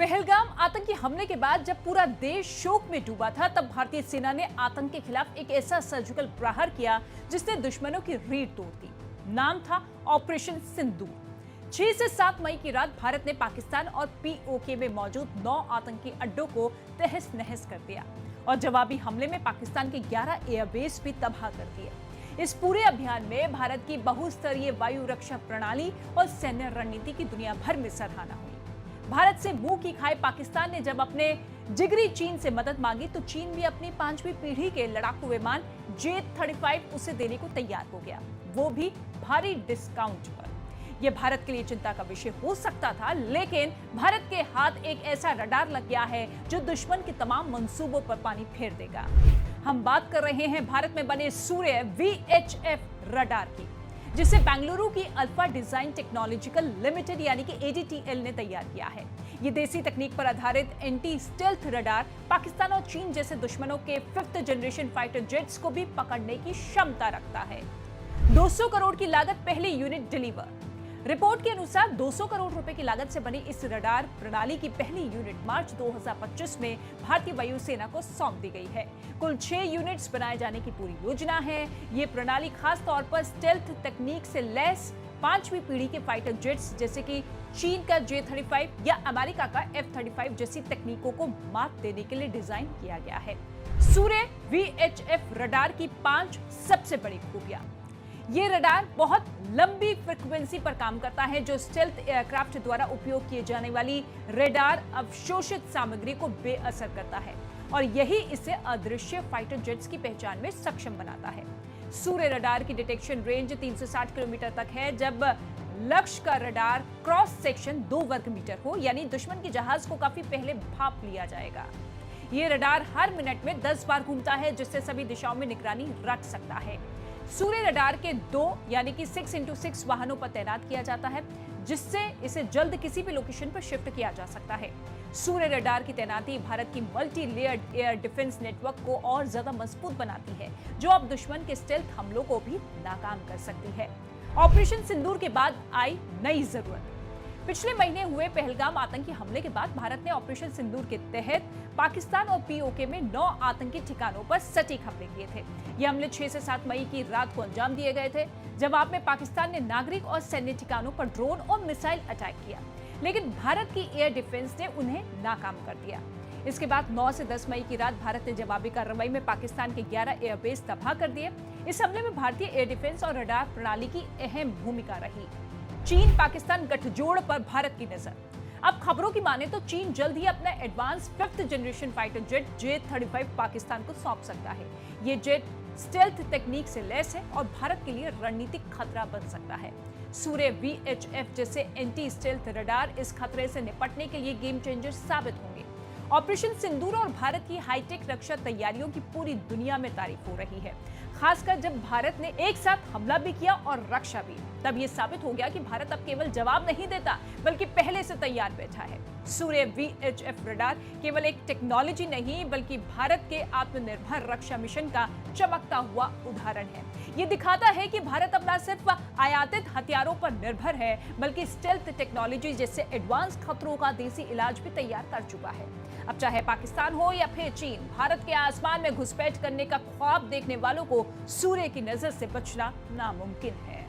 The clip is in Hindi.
पहलगाम आतंकी हमले के बाद जब पूरा देश शोक में डूबा था, तब भारतीय सेना ने आतंक के खिलाफ एक ऐसा सर्जिकल प्रहार किया जिसने दुश्मनों की रीढ़ तोड़ दी। नाम था ऑपरेशन सिंदूर। 6 से 7 मई की रात भारत ने पाकिस्तान और पीओके में मौजूद 9 आतंकी अड्डों को तहस नहस कर दिया और जवाबी हमले में पाकिस्तान के 11 एयरबेस भी तबाह कर दिए। इस पूरे अभियान में भारत की बहुस्तरीय वायु रक्षा प्रणाली और सैन्य रणनीति की दुनिया भर में सराहना हुई। भारत से मुंह की खाए पाकिस्तान ने जब अपने जिगरी चीन से मदद मांगी, तो चीन भी अपनी 5वीं पीढ़ी के लड़ाकू विमान J-35 उसे देने को तैयार हो गया, वो भी भारी डिस्काउंट पर। यह भारत के लिए चिंता का विषय हो सकता था, लेकिन भारत के हाथ एक ऐसा रडार लग गया है जो दुश्मन के तमाम मंसूबों पर पानी फेर देगा। हम बात कर रहे हैं भारत में बने सूर्य VHF रडार की, जिसे बेंगलुरु की अल्फा डिजाइन टेक्नोलॉजिकल लिमिटेड यानी कि ADTL ने तैयार किया है। ये देसी तकनीक पर आधारित एंटी स्टेल्थ रडार पाकिस्तान और चीन जैसे दुश्मनों के 5th जनरेशन फाइटर जेट्स को भी पकड़ने की क्षमता रखता है। 200 करोड़ की लागत, पहली यूनिट डिलीवर। रिपोर्ट के अनुसार 200 करोड़ रुपए की लागत से बनी इस रडार प्रणाली की पहली यूनिट मार्च 2025 में भारतीय वायुसेना को सौंप दी गई है। कुल 6 यूनिट्स बनाए जाने की पूरी योजना है। ये प्रणाली खास तौर पर स्टेल्थ तकनीक से लैस 5वीं पीढ़ी के फाइटर जेट्स जैसे कि चीन का J-35 या अमेरिका का F-35 जैसी तकनीकों को मात देने के लिए डिजाइन किया गया है। सूर्य VHF रडार की 5 सबसे बड़ी खूबियां। ये रडार बहुत लंबी फ्रीक्वेंसी पर काम करता है, जो स्टेल्थ एयरक्राफ्ट द्वारा उपयोग किए जाने वाली रेडार अवशोषित सामग्री को बेअसर करता है और यही इसे अदृश्य फाइटर जेट्स की पहचान में सक्षम बनाता है। सूर्य रडार की डिटेक्शन रेंज 360 किलोमीटर तक है। जब लक्ष्य का रडार क्रॉस सेक्शन 2 वर्ग मीटर हो, यानी दुश्मन के जहाज को काफी पहले भांप लिया जाएगा। ये रडार हर मिनट में 10 बार घूमता है, जिससे सभी दिशाओं में निगरानी रख सकता है। सूर्य रडार के 2 यानी कि 6x6 वाहनों पर तैनात किया जाता है, जिससे इसे जल्द किसी भी लोकेशन पर शिफ्ट किया जा सकता है। सूर्य रडार की तैनाती भारत की multi layered air defence network को और ज्यादा मजबूत बनाती है, जो अब दुश्मन के स्टेल्थ हमलों को भी नाकाम कर सकती है। ऑपरेशन सिंदूर के बाद आई नई जरूरत। पिछले महीने हुए पहलगाम आतंकी हमले के बाद भारत ने ऑपरेशन सिंदूर के तहत पाकिस्तान और पीओके में 9 आतंकी ठिकानों पर सटीक हमले किए थे। ये हमले 6 से 7 मई की रात को अंजाम दिए गए थे। जवाब में पाकिस्तान ने नागरिक और सैन्य ठिकानों पर ड्रोन और मिसाइल अटैक किया, लेकिन भारत की एयर डिफेंस ने उन्हें नाकाम कर दिया। इसके बाद 9 से 10 मई की रात भारत ने जवाबी कार्रवाई में पाकिस्तान के 11 एयरबेस तबाह कर दिए। इस हमले में भारतीय एयर डिफेंस और रडार प्रणाली की अहम भूमिका रही। चीन पाकिस्तान गठजोड़ पर भारत की नजर। अब खबरों की माने तो चीन जल्द ही अपना advance 5th generation fighter jet J-35 Pakistan को सौंप सकता है। ये जेट स्टेल्थ तकनीक से लैस है और भारत के लिए रणनीतिक खतरा बन सकता है। सूर्य VHF जैसे एंटी स्टेल्थ रडार इस खतरे से निपटने के लिए गेम चेंजर साबित होंगे। ऑपरेशन सिंदूर और भारत की हाईटेक रक्षा तैयारियों की पूरी दुनिया में तारीफ हो रही है, खासकर जब भारत ने एक साथ हमला भी किया और रक्षा भी। तब यह साबित हो गया कि भारत अब केवल जवाब नहीं देता, बल्कि पहले से तैयार बैठा है। सूर्य VHF रडार केवल एक टेक्नोलॉजी नहीं, बल्कि भारत के आत्मनिर्भर रक्षा मिशन का चमकता हुआ उदाहरण है। ये दिखाता है कि भारत अब न सिर्फ आयातित हथियारों पर निर्भर है, बल्कि स्टेल्थ टेक्नोलॉजी जैसे एडवांस खतरों का देसी इलाज भी तैयार कर चुका है। अब चाहे पाकिस्तान हो या फिर चीन, भारत के आसमान में घुसपैठ करने का ख्वाब देखने वालों को सूर्य की नजर से बचना नामुमकिन है।